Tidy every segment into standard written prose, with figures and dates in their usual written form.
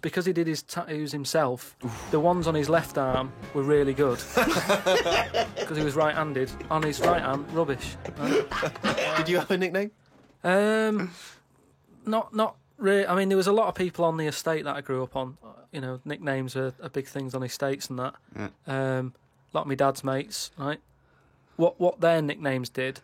because he did his tattoos himself, the ones on his left arm were really good. Because he was right-handed. On his right arm, rubbish. Did you have a nickname? Not really. I mean, there was a lot of people on the estate that I grew up on. You know, nicknames are big things on estates and that. Yeah. A lot of my dad's mates, right? What their nicknames did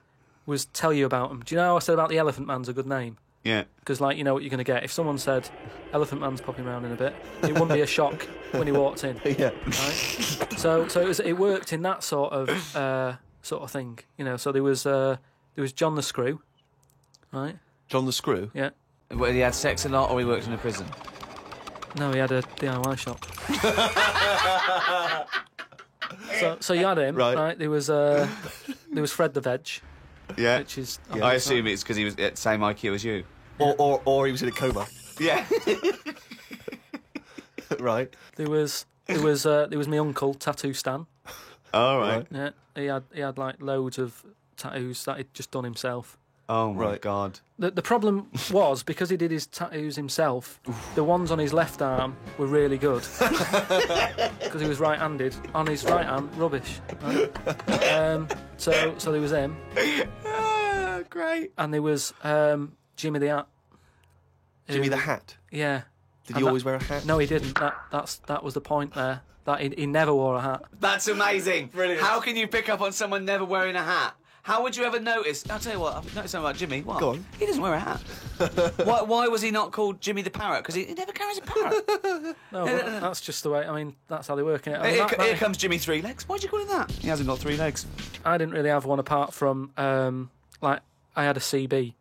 was tell you about them. Do you know how I said about the Elephant Man's a good name? Yeah. Because, like, you know what you're going to get. If someone said, Elephant Man's popping around in a bit, it wouldn't be a shock when he walked in. Yeah. Right? So it worked in that sort of thing, you know. So there was John the Screw, right? John the Screw? Yeah. Well, he had sex a lot, or he worked in a prison? No, he had a DIY shop. so you had him, right? There was Fred the Veg. Yeah. Which is... I assume it's because he was at the same IQ as you. Or he was in a coma. Yeah. Right. There was my uncle, Tattoo Stan. All right. Yeah. He had like loads of tattoos that he'd just done himself. Oh my God. The problem was, because he did his tattoos himself, the ones on his left arm were really good. Because he was right-handed. On his right arm, rubbish. Right? So there was him. Great. And there was Jimmy the Hat. Jimmy the Hat? Yeah. Did he always wear a hat? No, he didn't. That was the point there. That he never wore a hat. That's amazing. Brilliant. How can you pick up on someone never wearing a hat? How would you ever notice? I'll tell you what, I've noticed something about Jimmy. What? Go on. He doesn't wear a hat. Why was he not called Jimmy the Parrot? Because he never carries a parrot. No, that's just the way. I mean, that's how they work in it. Here comes Jimmy Three Legs. Why'd you call him that? He hasn't got 3 legs. I didn't really have one apart from like I had a CB.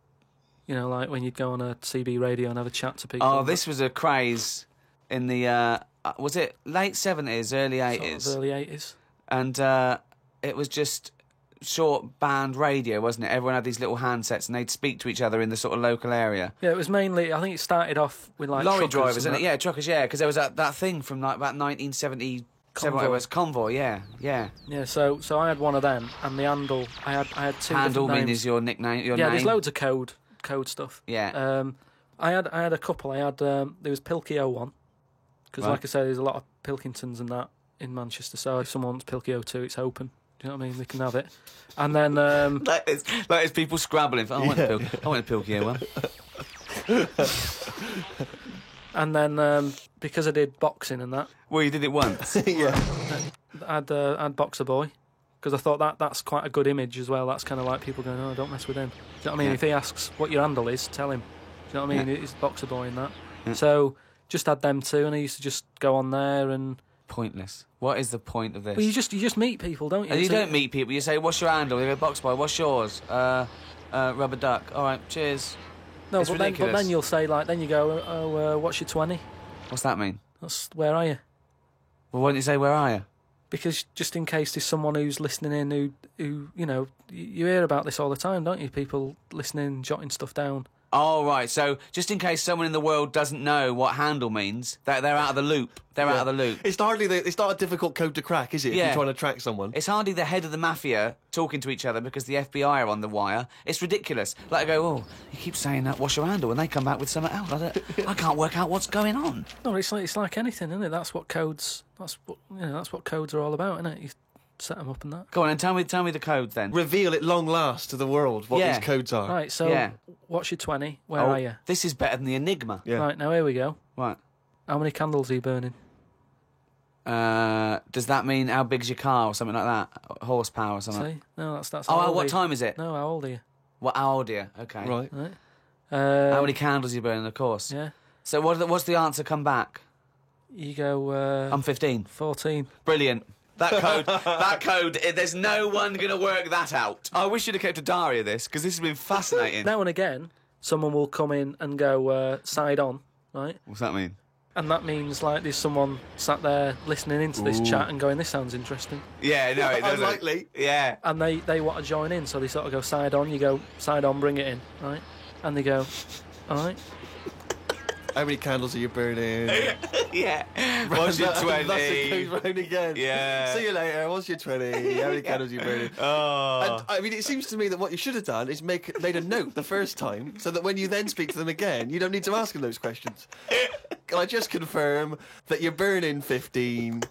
You know, like when you'd go on a CB radio and have a chat to people. Oh, this was a craze in the was it late 70s, early 80s? Sort of early 80s. And it was just short band radio, wasn't it? Everyone had these little handsets and they'd speak to each other in the sort of local area. Yeah, it was mainly, I think it started off with like lorry truckers drivers, and isn't it? that. Yeah, truckers, yeah, because there was that thing from like about 1977, Convoy. it was Convoy, yeah. Yeah, so I had one of them, and the handle, I had two Handle different mean names. is your nickname, your yeah, name? there's loads of code stuff. Yeah. I had a couple. I had there was Pilkey 01, because Right. like I say, there's a lot of Pilkingtons and that in Manchester. So if someone wants Pilkey 02, it's open. Do you know what I mean? They can have it. And then That is people scrabbling. I want a Pilkey one. and then because I did boxing and that, Well, you did it once. Yeah. I had Boxer Boy, because I thought that's quite a good image as well. That's kind of like people going, oh, don't mess with him. Do you know what I mean? Yeah. If he asks what your handle is, tell him. Do you know what I mean? Yeah. It's Boxer Boy and that. Yeah. So just had them two, and I used to just go on there and. Pointless. What is the point of this? Well, you just meet people, don't you? And you So- don't meet people. You say, "What's your handle?" They go, "Box Boy." What's yours? Rubber duck. All right, cheers. No, It's but ridiculous. then you'll say like, then you go, oh, what's your 20? What's that mean? That's where are you? Well, why don't you say, "Where are you?" Because just in case there's someone who's listening in who you know, you hear about this all the time, don't you? People listening, jotting stuff down. Oh, right. So just in case someone in the world doesn't know what handle means, they're out of the loop. They're out of the loop. It's not a difficult code to crack, is it? If Yeah. you're trying to track someone. It's hardly the head of the mafia talking to each other because the FBI are on the wire. It's ridiculous. Like, I go, oh, you keep saying that, what's your handle? And they come back with something else. I can't work out what's going on. No, it's like anything, isn't it? That's what codes are all about, isn't it? You set them up and that. Go on, and tell me the code then. Reveal at long last to the world what Yeah. these codes are. Right, so Yeah. what's your 20? Where are you? This is better than the Enigma. Yeah. Right, now here we go. Right. How many candles are you burning? Does that mean how big's your car or something like that? Horsepower or something? See? No, that's Oh, how old what are you? time is it? No, how old are you? What, how old are you? Okay. Right. Right. How many candles are you burning, of course? Yeah. So what's the answer come back? You go I'm 15. 14. Brilliant. That code, there's no one going to work that out. I wish you'd have kept a diary of this, because this has been fascinating. Now and again, someone will come in and go side on, right? What's that mean? And that means like there's someone sat there listening into this chat and going, this sounds interesting. Yeah, no, it doesn't. Unlikely. Yeah. And they want to join in, so they sort of go side on, you go side on, bring it in, right? And they go, all right. How many candles are you burning? Yeah. What's your 20? That's it goes round again. Yeah. See you later. What's your 20? How many candles are you burning? Oh. And, I mean, it seems to me that what you should have done is made a note the first time, so that when you then speak to them again, you don't need to ask them those questions. Can I just confirm that you're burning 15